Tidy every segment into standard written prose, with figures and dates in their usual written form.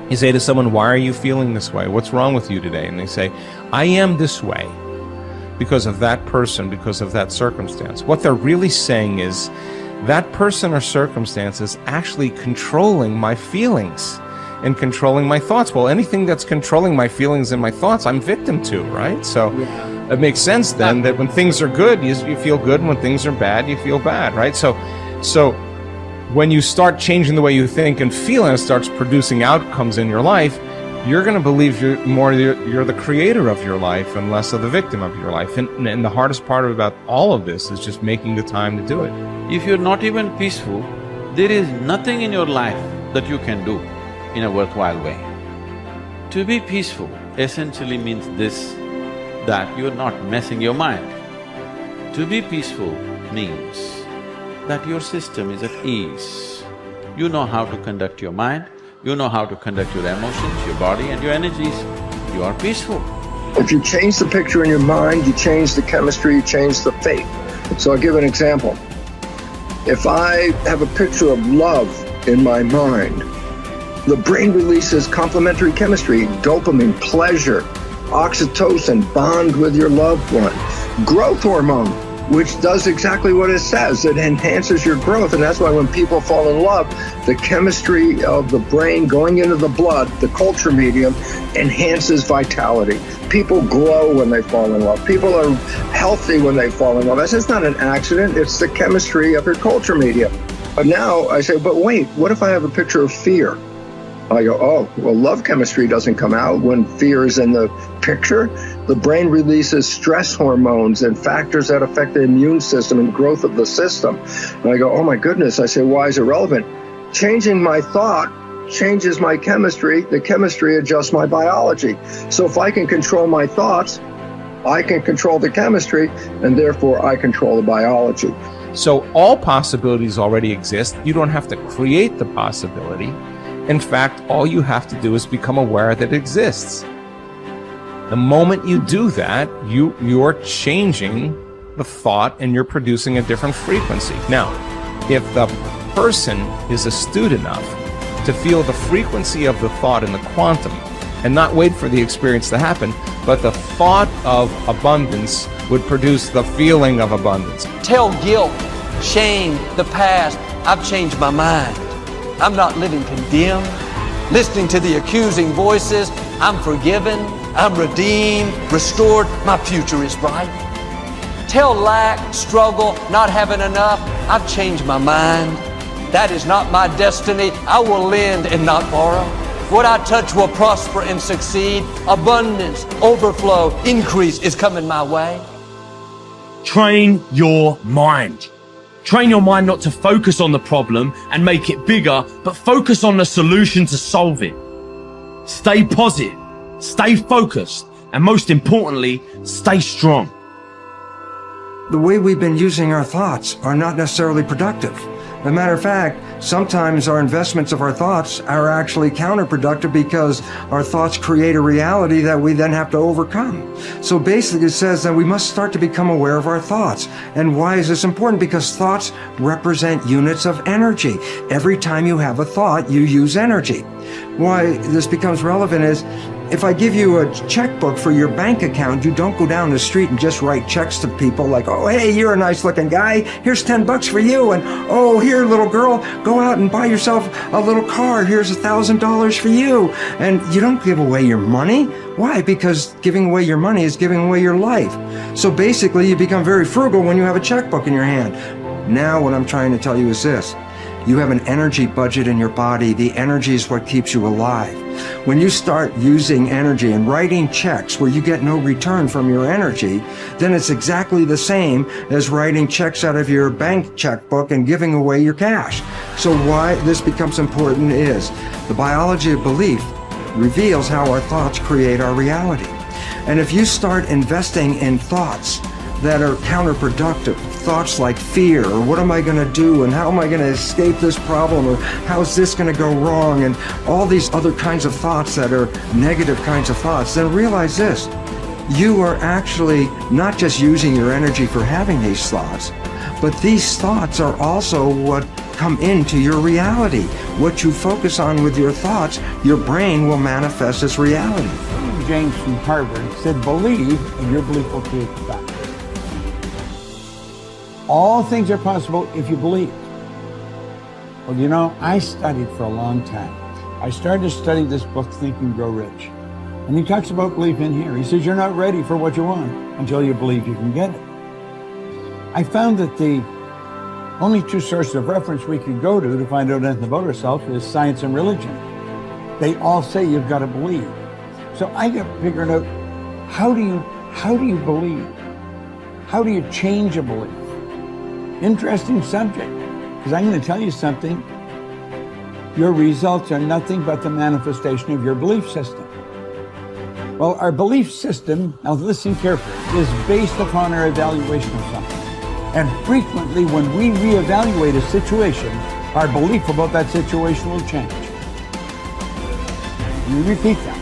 You say to someone, why are you feeling this way? What's wrong with you today? And they say, I am this way because of that person, because of that circumstance. What they're really saying is, that person or circumstance is actually controlling my feelings and controlling my thoughts. Well, anything that's controlling my feelings and my thoughts, I'm victim to, right? So it makes sense then that when things are good, you feel good, and when things are bad, you feel bad, right? So when you start changing the way you think and feel, and it starts producing outcomes in your life, you're going to believe you're the creator of your life and less of the victim of your life. And the hardest part about all of this is just making the time to do it. If you're not even peaceful, there is nothing in your life that you can do in a worthwhile way. To be peaceful essentially means this, that you're not messing your mind. To be peaceful means that your system is at ease. You know how to conduct your mind, you know how to conduct your emotions, your body and your energies. You are peaceful. If you change the picture in your mind, you change the chemistry, you change the fate. So I'll give an example. If I have a picture of love in my mind, the brain releases complementary chemistry, dopamine, pleasure, oxytocin, bond with your loved one, growth hormone, which does exactly what it says. It enhances your growth, and that's why when people fall in love, the chemistry of the brain going into the blood, the culture medium, enhances vitality. People glow when they fall in love. People are healthy when they fall in love. That's not an accident, it's the chemistry of your culture medium. But now I say, but wait, what if I have a picture of fear? I go, oh, well, love chemistry doesn't come out when fear is in the picture. The brain releases stress hormones and factors that affect the immune system and growth of the system. And I go, oh my goodness. I say, why is it relevant? Changing my thought changes my chemistry. The chemistry adjusts my biology. So if I can control my thoughts, I can control the chemistry, and therefore I control the biology. So all possibilities already exist. You don't have to create the possibility. In fact, all you have to do is become aware that it exists. The moment you do that, you're changing the thought and you're producing a different frequency. Now, if the person is astute enough to feel the frequency of the thought in the quantum and not wait for the experience to happen, but the thought of abundance would produce the feeling of abundance. Tell guilt, shame, the past, I've changed my mind. I'm not living condemned, listening to the accusing voices. I'm forgiven, I'm redeemed, restored, my future is bright. Tell lack, struggle, not having enough, I've changed my mind. That is not my destiny, I will lend and not borrow. What I touch will prosper and succeed. Abundance, overflow, increase is coming my way. Train your mind. Train your mind not to focus on the problem and make it bigger, but focus on the solution to solve it. Stay positive, stay focused, and most importantly, stay strong. The way we've been using our thoughts are not necessarily productive. As a matter of fact, sometimes our investments of our thoughts are actually counterproductive because our thoughts create a reality that we then have to overcome. So basically it says that we must start to become aware of our thoughts. And why is this important? Because thoughts represent units of energy. Every time you have a thought, you use energy. Why this becomes relevant is, if I give you a checkbook for your bank account, you don't go down the street and just write checks to people like, oh, hey, you're a nice looking guy, here's 10 bucks for you, and oh, here, little girl, go out and buy yourself a little car, here's $1,000 for you. And you don't give away your money. Why? Because giving away your money is giving away your life. So basically, you become very frugal when you have a checkbook in your hand. Now, what I'm trying to tell you is this. You have an energy budget in your body. The energy is what keeps you alive. When you start using energy and writing checks where you get no return from your energy, then it's exactly the same as writing checks out of your bank checkbook and giving away your cash. So why this becomes important is the biology of belief reveals how our thoughts create our reality. And if you start investing in thoughts that are counterproductive, thoughts like fear, or what am I going to do, and how am I going to escape this problem, or how's this going to go wrong, and all these other kinds of thoughts that are negative kinds of thoughts, then realize this. You are actually not just using your energy for having these thoughts, but these thoughts are also what come into your reality. What you focus on with your thoughts, your brain will manifest as reality. James from Harvard said, believe and your belief will create the fact. All things are possible if you believe. Well, you know, I studied for a long time. I started to study this book, Think and Grow Rich. And he talks about belief in here. He says, you're not ready for what you want until you believe you can get it. I found that the only two sources of reference we could go to find out anything about ourselves is science and religion. They all say you've got to believe. So I got figuring out, how do you believe? How do you change a belief? Interesting subject, because I'm going to tell you something. Your results are nothing but the manifestation of your belief system. Well, our belief system, now listen carefully, is based upon our evaluation of something. And frequently when we reevaluate a situation, our belief about that situation will change. Let me repeat that.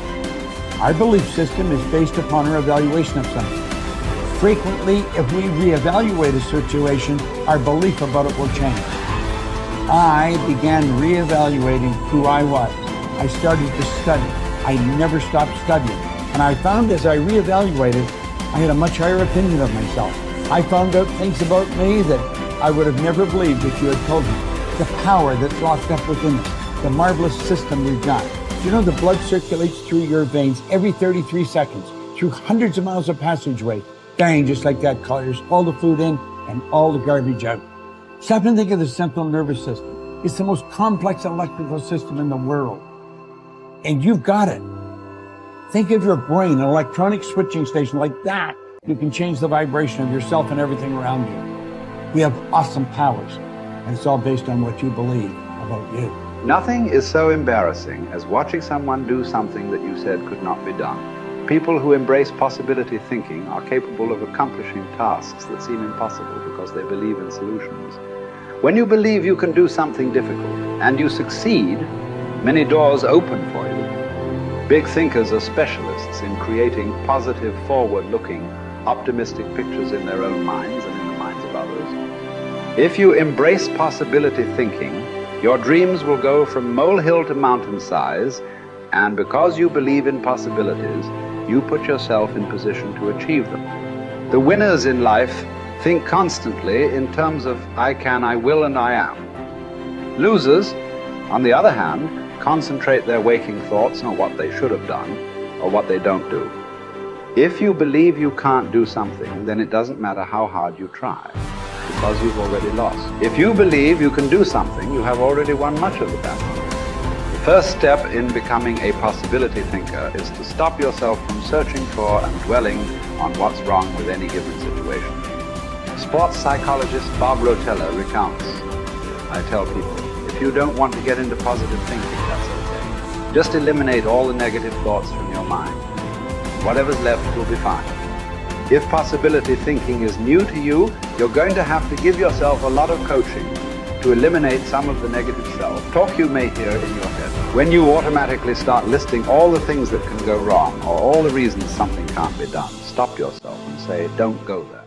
Our belief system is based upon our evaluation of something. Frequently, if we reevaluate a situation, our belief about it will change. I began reevaluating who I was. I started to study. I never stopped studying. And I found as I reevaluated, I had a much higher opinion of myself. I found out things about me that I would have never believed if you had told me. The power that's locked up within us, the marvelous system we've got. You know, the blood circulates through your veins every 33 seconds, through hundreds of miles of passageway. Bang, just like that, clears all the food in and all the garbage out. Stop and think of the central nervous system. It's the most complex electrical system in the world. And you've got it. Think of your brain, an electronic switching station like that. You can change the vibration of yourself and everything around you. We have awesome powers, and it's all based on what you believe about you. Nothing is so embarrassing as watching someone do something that you said could not be done. People who embrace possibility thinking are capable of accomplishing tasks that seem impossible because they believe in solutions. When you believe you can do something difficult and you succeed, many doors open for you. Big thinkers are specialists in creating positive, forward-looking, optimistic pictures in their own minds and in the minds of others. If you embrace possibility thinking, your dreams will go from molehill to mountain size, and because you believe in possibilities, you put yourself in position to achieve them. The winners in life think constantly in terms of I can, I will, and I am. Losers, on the other hand, concentrate their waking thoughts on what they should have done or what they don't do. If you believe you can't do something, then it doesn't matter how hard you try, because you've already lost. If you believe you can do something, you have already won much of the battle. The first step in becoming a possibility thinker is to stop yourself from searching for and dwelling on what's wrong with any given situation. Sports psychologist Bob Rotella recounts, I tell people, if you don't want to get into positive thinking, that's okay. Just eliminate all the negative thoughts from your mind. Whatever's left will be fine. If possibility thinking is new to you, you're going to have to give yourself a lot of coaching to eliminate some of the negative self-talk you may hear in your head. When you automatically start listing all the things that can go wrong or all the reasons something can't be done, stop yourself and say, don't go there.